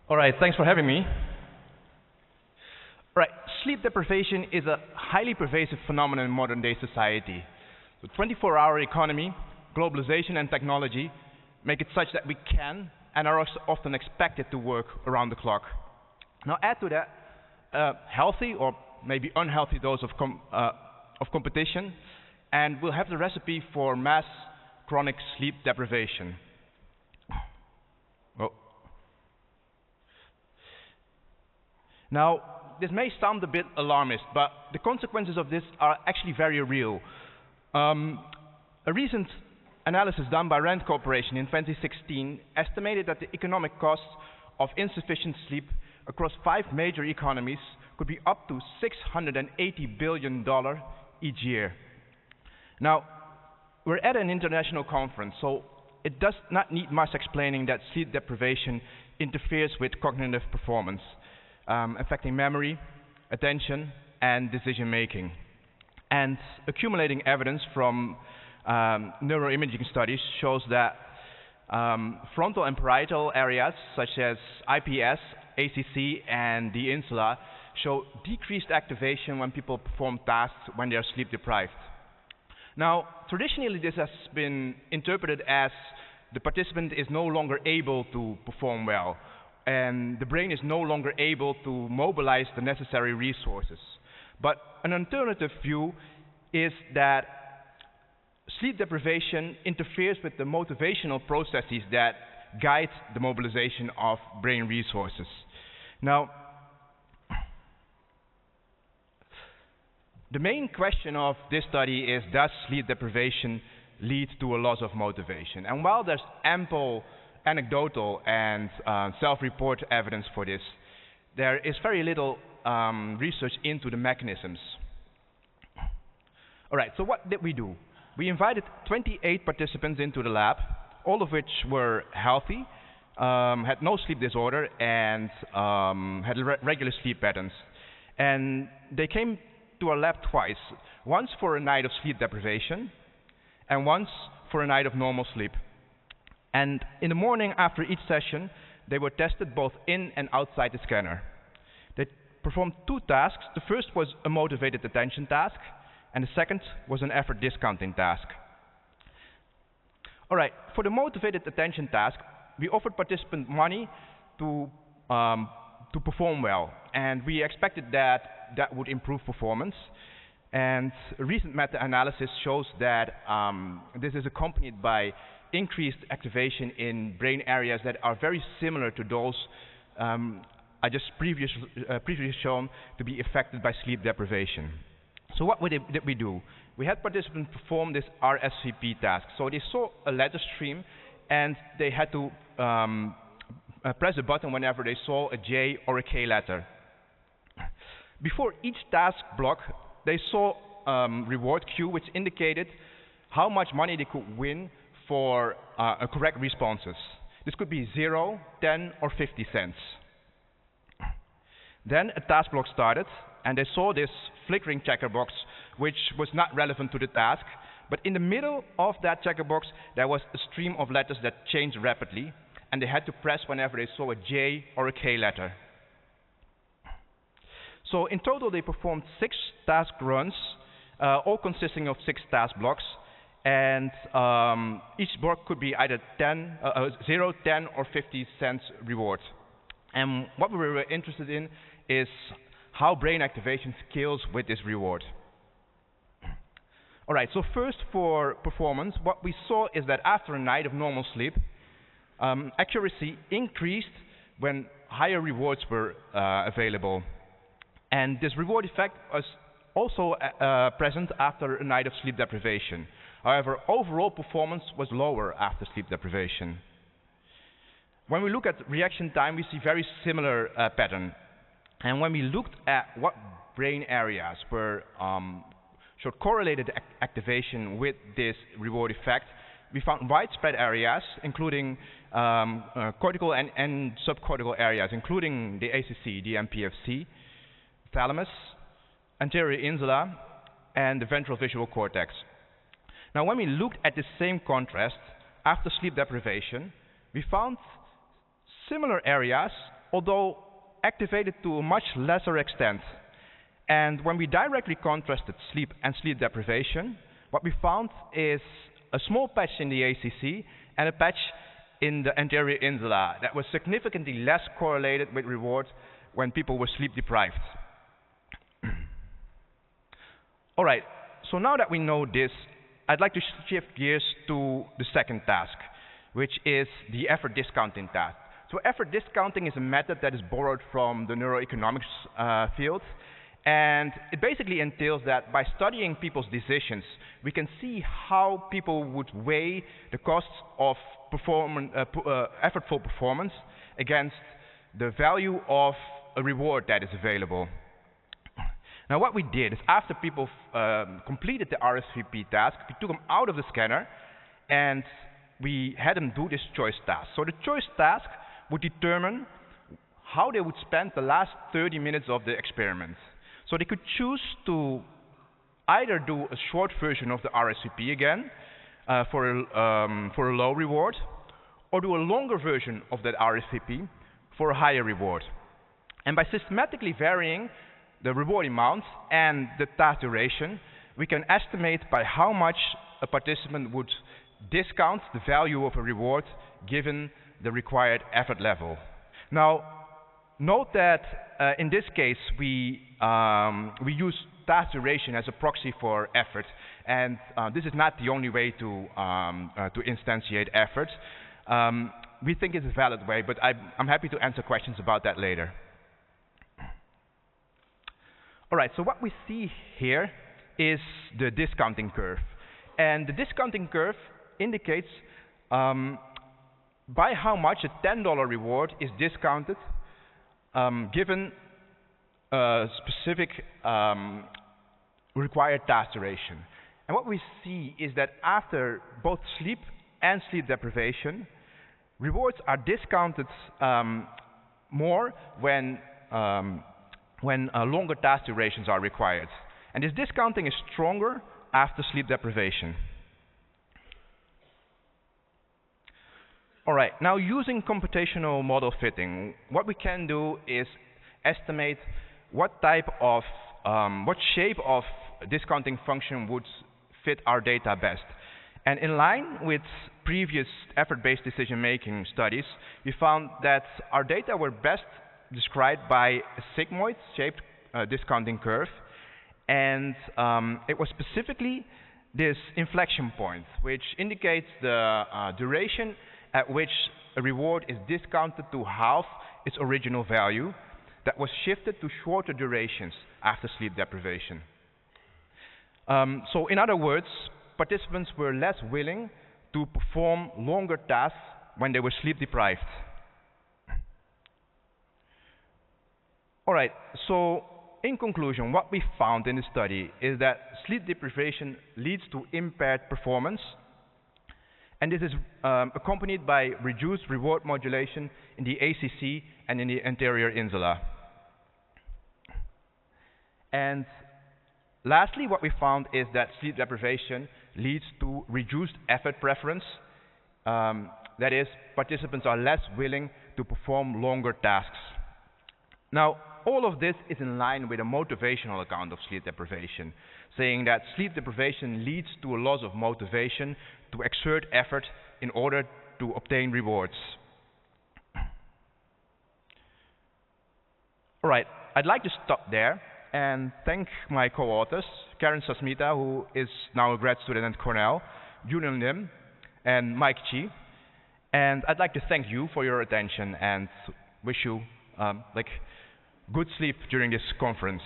All right, thanks for having me. Right, sleep deprivation is a highly pervasive phenomenon in modern day society. The 24-hour economy, globalization and technology make it such that we can and are also often expected to work around the clock. Now add to that a healthy or maybe unhealthy dose of competition, and we'll have the recipe for mass chronic sleep deprivation. Oh. Now, this may sound a bit alarmist, but the consequences of this are actually very real. A recent analysis done by Rand Corporation in 2016 estimated that the economic costs of insufficient sleep across 5 major economies could be up to $680 billion each year. Now, we're at an international conference, so it does not need much explaining that sleep deprivation interferes with cognitive performance, affecting memory, attention, and decision-making. And accumulating evidence from neuroimaging studies shows that frontal and parietal areas, such as IPS, ACC, and the insula, show decreased activation when people perform tasks when they are sleep deprived. Now, traditionally this has been interpreted as the participant is no longer able to perform well, and the brain is no longer able to mobilize the necessary resources. But an alternative view is that sleep deprivation interferes with the motivational processes that guide the mobilization of brain resources. Now, the main question of this study is, does sleep deprivation lead to a loss of motivation? And while there's ample anecdotal and self-report evidence for this, there is very little research into the mechanisms. All right, so what did we do? We invited 28 participants into the lab, all of which were healthy, had no sleep disorder, and had regular sleep patterns. And they came to our lab twice, once for a night of sleep deprivation, and once for a night of normal sleep. And in the morning after each session, they were tested both in and outside the scanner. They performed 2 tasks. The first was a motivated attention task, and the second was an effort discounting task. All right, for the motivated attention task, we offered participants money to perform well, and we expected that that would improve performance. And a recent meta-analysis shows that this is accompanied by increased activation in brain areas that are very similar to those I just previously shown to be affected by sleep deprivation. So what did we do? We had participants perform this RSVP task. So they saw a letter stream, and they had to press a button whenever they saw a J or a K letter. Before each task block, they saw reward queue, which indicated how much money they could win for correct responses. This could be 0, 10, or 50 cents. Then a task block started, and they saw this flickering checker box, which was not relevant to the task. But in the middle of that checker box, there was a stream of letters that changed rapidly, and they had to press whenever they saw a J or a K letter. So in total, they performed 6 task runs, all consisting of 6 task blocks, and each block could be either 0, 10, or 50 cents reward. And what we were interested in is how brain activation scales with this reward. All right, so first for performance, what we saw is that after a night of normal sleep, accuracy increased when higher rewards were available. And this reward effect was also present after a night of sleep deprivation. However, overall performance was lower after sleep deprivation. When we look at reaction time, we see very similar pattern. And when we looked at what brain areas were showed correlated activation with this reward effect, we found widespread areas, including cortical and subcortical areas, including the ACC, the MPFC, thalamus, anterior insula, and the ventral visual cortex. Now, when we looked at the same contrast after sleep deprivation, we found similar areas, although activated to a much lesser extent. And when we directly contrasted sleep and sleep deprivation, what we found is a small patch in the ACC and a patch in the anterior insula that was significantly less correlated with reward when people were sleep deprived. All right, so now that we know this, I'd like to shift gears to the second task, which is the effort discounting task. So effort discounting is a method that is borrowed from the neuroeconomics field, and it basically entails that by studying people's decisions, we can see how people would weigh the costs of effortful performance against the value of a reward that is available. Now what we did is after people completed the RSVP task, we took them out of the scanner and we had them do this choice task. So the choice task would determine how they would spend the last 30 minutes of the experiment. So they could choose to either do a short version of the RSVP again for a low reward, or do a longer version of that RSVP for a higher reward. And by systematically varying the reward amount and the task duration, we can estimate by how much a participant would discount the value of a reward given the required effort level. Now, note that in this case we use task duration as a proxy for effort, and this is not the only way to instantiate effort. We think it's a valid way, but I'm happy to answer questions about that later. All right, so what we see here is the discounting curve. And the discounting curve indicates by how much a $10 reward is discounted given a specific required task duration. And what we see is that after both sleep and sleep deprivation, rewards are discounted more when longer task durations are required. And this discounting is stronger after sleep deprivation. All right, now using computational model fitting, what we can do is estimate what type of, what shape of discounting function would fit our data best. And in line with previous effort-based decision-making studies, we found that our data were best described by a sigmoid-shaped discounting curve, and it was specifically this inflection point, which indicates the duration at which a reward is discounted to half its original value that was shifted to shorter durations after sleep deprivation. So in other words, participants were less willing to perform longer tasks when they were sleep deprived. All right, so in conclusion, what we found in the study is that sleep deprivation leads to impaired performance, and this is accompanied by reduced reward modulation in the ACC and in the anterior insula. And lastly, what we found is that sleep deprivation leads to reduced effort preference. That is, participants are less willing to perform longer tasks. Now, all of this is in line with a motivational account of sleep deprivation, saying that sleep deprivation leads to a loss of motivation to exert effort in order to obtain rewards. All right, I'd like to stop there and thank my co-authors, Karen Sasmita, who is now a grad student at Cornell, Julian Lim, and Mike Chi. And I'd like to thank you for your attention and wish you good sleep during this conference.